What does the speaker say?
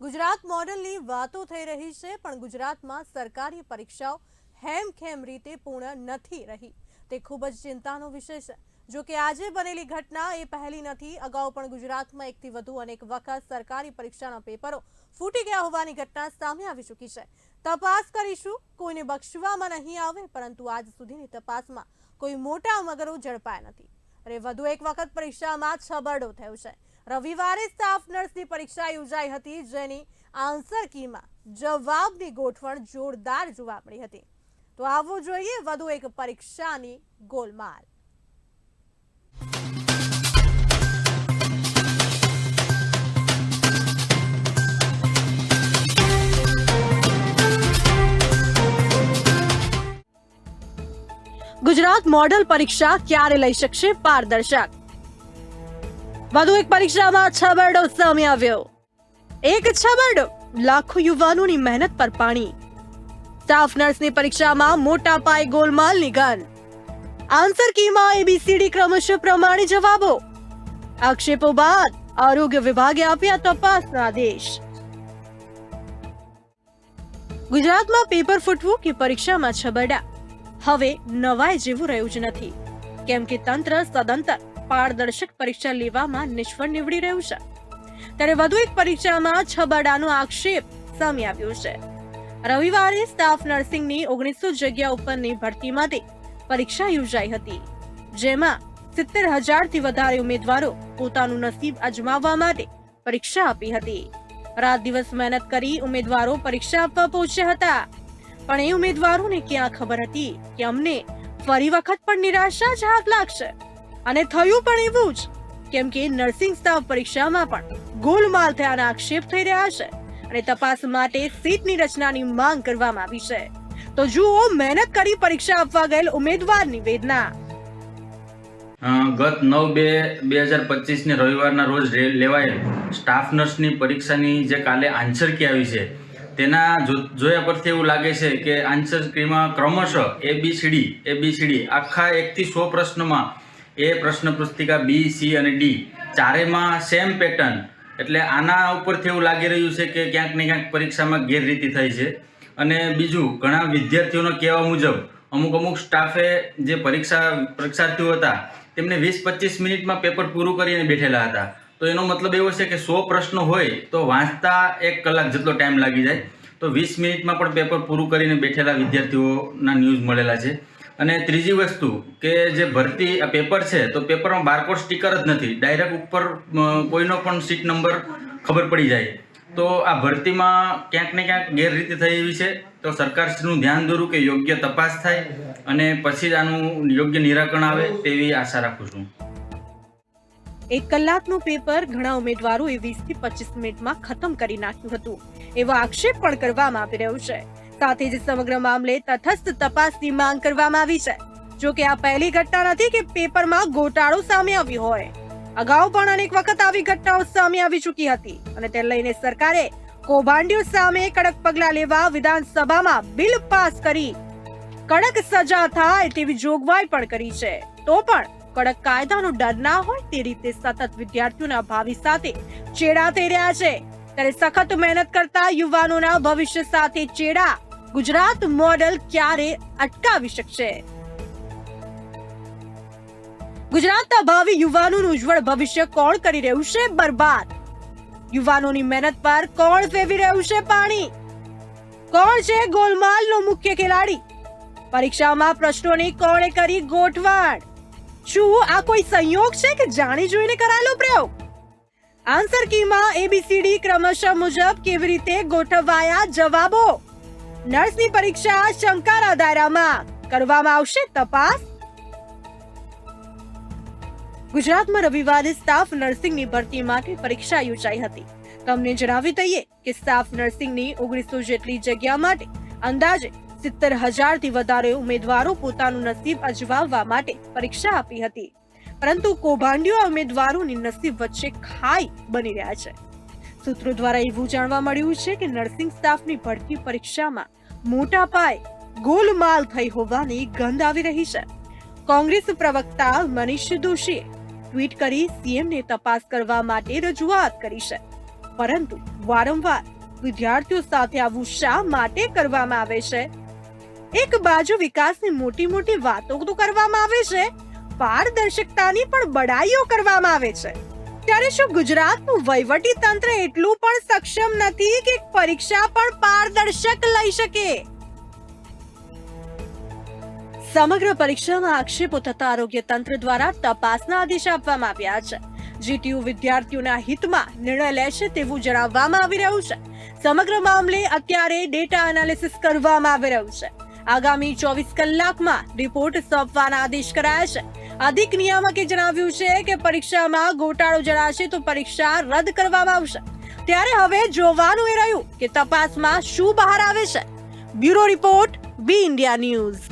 ગુજરાત મોડલની વાતો થઈ રહી છે, પણ ગુજરાતમાં સરકારી પરીક્ષાઓ હેમખેમ રીતે પૂર્ણ નથી રહી, તે ખૂબ જ ચિંતાનો વિષય છે। જો કે આજે બનેલી ઘટના એ પહેલી નથી। અગાઉ પણ ગુજરાતમાં એકથી વધુ અનેક વખત સરકારી પરીક્ષાના પેપરો ફૂટી ગયા હોવાની ઘટના સામે આવી ચૂકી છે। તપાસ કરીશું, કોઈને બક્ષવામાં નહીં આવે, પરંતુ આજ સુધીની તપાસમાં કોઈ મોટા મગરો ઝડપાયા નથી। અને વધુ એક વખત પરીક્ષામાં છબરડો થયો છે। રવિવારે સ્ટાફ નર્સની પરીક્ષા યોજાઈ હતી, જેની આન્સર કીમાં જવાબની ગોઠવણ જોરદાર જોવા મળી હતી। તો આવો જોઈએ વધુ એક પરીક્ષાની ગોલમાલ। ગુજરાત મોડલ પરીક્ષા ક્યારે લઈ શકશે પારદર્શક? વધુ એક પરીક્ષામાં છબરડો સામે આવ્યો। એક છબરડો, લાખો યુવાનોની મહેનત પર પાણી। સ્ટાફ નર્સની પરીક્ષામાં મોટા પાયે ગોલમાલની ગંધ। આન્સર કીમાં એબીસીડી ક્રમશઃ પ્રમાણે જવાબો। આક્ષેપો બાદ આરોગ્ય વિભાગે આપ્યા તપાસના આદેશ। ગુજરાતમાં પેપર ફૂટવું કે પરીક્ષામાં છબરડા હવે નવાઈ જેવું રહ્યું જ નથી, કેમ કે તંત્ર સદંતર પારદર્શક પરીક્ષા લેવામાં નિષ્ફળ નીવડી રહ્યું છે। ત્યારે વધુ એક પરીક્ષામાં છબરડાનો આક્ષેપ સામે આવ્યો છે। રવિવારે સ્ટાફ નર્સિંગની 1900 જગ્યા ઉપરની ભરતી માટે પરીક્ષા યોજાઈ હતી, જેમાં 70,000 થી વધારે ઉમેદવારો પોતાનું નસીબ અજમાવવા માટે પરીક્ષા આપી હતી। રાત દિવસ મહેનત કરી ઉમેદવારો પરીક્ષા આપવા પહોંચ્યા હતા, પણ એ ઉમેદવારોને ક્યાં ખબર હતી કે અમને ફરી વખત પણ નિરાશા જ હાથ લાગશે। અને થયું પણ એવું જ, કેમ કે નર્સિંગ સ્ટાફ પરીક્ષામાં પણ ગોલમાલ થયાના આક્ષેપ થઈ રહ્યા છે અને તપાસ માટે સીટની રચનાની માંગ કરવામાં આવી છે। તો જુઓ મહેનત કરી પરીક્ષા આપવા ગયેલ ઉમેદવારની વેદના। ગત 9/2/2025 ને રવિવારના રોજ લેવાયેલ સ્ટાફ નર્સની પરીક્ષાની જે કાલે આન્સર કી આવી છે, તેના જોયા પરથી એવું લાગે છે કે આન્સર કીમાં ક્રમશઃ એબીસીડી આખા 1 થી 100 પ્રશ્નોમાં એ પ્રશ્ન પુસ્તિકા બી, સી અને ડી ચારેયમાં સેમ પેટર્ન, એટલે આના ઉપરથી એવું લાગી રહ્યું છે કે ક્યાંક ને ક્યાંક પરીક્ષામાં ગેરરીતિ થઈ છે। અને બીજું, ઘણા વિદ્યાર્થીઓના કહેવા મુજબ અમુક સ્ટાફે જે પરીક્ષાર્થીઓ હતા તેમને 20-25 મિનિટમાં પેપર પૂરું કરીને બેઠેલા હતા। તો એનો મતલબ એવો છે કે 100 પ્રશ્નો હોય તો વાંચતા 1 કલાક જેટલો ટાઈમ લાગી જાય, તો 20 મિનિટમાં પણ પેપર પૂરું કરીને બેઠેલા વિદ્યાર્થીઓના ન્યૂઝ મળેલા છે। અને ત્રીજી વસ્તુ કે જે ભરતી આ પેપર છે, તો પેપરમાં બારકોડ સ્ટીકર જ નથી, ડાયરેક્ટ ઉપર કોઈનો પણ સીટ નંબર ખબર પડી જાય। તો આ ભરતીમાં ક્યાંક ને ક્યાંક ગેરરીતિ થઈ એવી છે। તો સરકારશ્રીનું ધ્યાન દોરું કે યોગ્ય તપાસ થાય અને પછી જ આનું યોગ્ય નિરાકરણ આવે તેવી આશા રાખું છું। 1 કલાકનું પેપર ઘણા ઉમેદવારોએ 20 થી 25 મિનિટમાં ખતમ કરી નાખ્યું હતું, એવો આક્ષેપ પણ કરવામાં આવી રહ્યો છે। સાથે જ સમગ્ર મામલે તટસ્થ તપાસની માંગ કરવામાં આવી છે। જો કે આ પહેલી ઘટના નથી કે પેપરમાં ગોટાળો સામે આવ્યો હોય। અગાઉ પણ અનેક વખત આવી ઘટનાઓ સામે આવી ચૂકી હતી અને તે લઈને સરકારે કૌભાંડીઓ સામે કડક પગલાં લેવા વિધાનસભામાં બિલ પાસ કરી કડક સજા થાય તેવી જોગવાઈ પણ કરી છે। તો પણ કડક કાયદાનો ડર ના હોય તે રીતે સતત વિદ્યાર્થીઓના ભાવિ સાથે ચેડા થઈ રહ્યા છે। ત્યારે સખત મહેનત કરતા યુવાનોના ભવિષ્ય સાથે ચેડા ગુજરાત મોડલ ક્યારે અટકાવી શકશે? ગુજરાતના ભાવિ યુવાનોનું ઉજ્જવળ ભવિષ્ય કોણ કરી રહ્યું છે બરબાદ? યુવાનોની મહેનત પર કોણ ફેરવી રહ્યું છે પાણી? કોણ છે ગોલમાલનો મુખ્ય ખેલાડી? પરીક્ષામાં પ્રશ્નોની કોણે કરી ગોઠવણ? શું આ કોઈ સંયોગ છે કે જાણી જોઈને કરાયેલો પ્રયોગ? આન્સર કીમાં એબીસીડી ક્રમશઃ મુજબ કેવી રીતે ગોઠવાયા જવાબો? નર્સની પરીક્ષા શંકાના દાયરામાં કરવામાં આવશે તપાસ? ગુજરાતમાં રવિવારે સ્ટાફ નર્સિંગની ભરતી માટે પરીક્ષા યોજાઈ હતી। તમને જણાવી દઈએ કે સ્ટાફ નર્સિંગની 1900 જેટલી જગ્યા માટે અંદાજે 70,000 થી વધારે ઉમેદવારો પોતાનું નસીબ અજમાવવા માટે પરીક્ષા આપી હતી, પરંતુ કૌભાંડીઓ ઉમેદવારોની નસીબ વચ્ચે ખાઈ બની રહ્યા છે। સૂત્રો દ્વારા એવું જાણવા મળ્યું છે કે નર્સિંગ સ્ટાફની ભરતી પરીક્ષામાં મોટા પાયે ગોલમાલ થઈ હોવાની ગંધ આવી રહી છે। કોંગ્રેસ પ્રવક્તા મનીષ દોશીએ ટ્વીટ કરી સીએમને તપાસ કરવા માટે રજૂઆત કરી છે, પરંતુ વારંવાર વિદ્યાર્થીઓ સાથે આવું શા માટે કરવામાં આવે છે? એક બાજુ વિકાસની મોટી મોટી વાતો તો કરવામાં આવે છે, પારદર્શકતાની પણ બડાઈઓ કરવામાં આવે છે, ત્યારે શું ગુજરાતનું વહીવટી તંત્ર એટલું પણ સક્ષમ નથી કે પરીક્ષા પણ પારદર્શક લઈ શકે? સમગ્ર પરીક્ષામાં આક્ષેપો થતા આરોગ્ય તંત્ર દ્વારા તપાસના આદેશ આપવામાં આવ્યા છે. જીટીયુ વિદ્યાર્થીઓના હિતમાં નિર્ણય લેશે તેવું જણાવવામાં આવી રહ્યું છે. સમગ્ર મામલે અત્યારે ડેટા એનાલિસિસ કરવામાં આવી રહ્યું છે. આગામી 24 કલાકમાં રિપોર્ટ સોંપવાના આદેશ કરાયા છે. અધિક નિયામકે જણાવ્યું છે કે પરીક્ષામાં ગોટાળો જણાશે તો પરીક્ષા રદ કરવામાં આવશે. ત્યારે હવે જોવાનું એ રહ્યું કે તપાસમાં શું બહાર આવે છે. બ્યુરો રિપોર્ટ, બી ઇન્ડિયા ન્યૂઝ.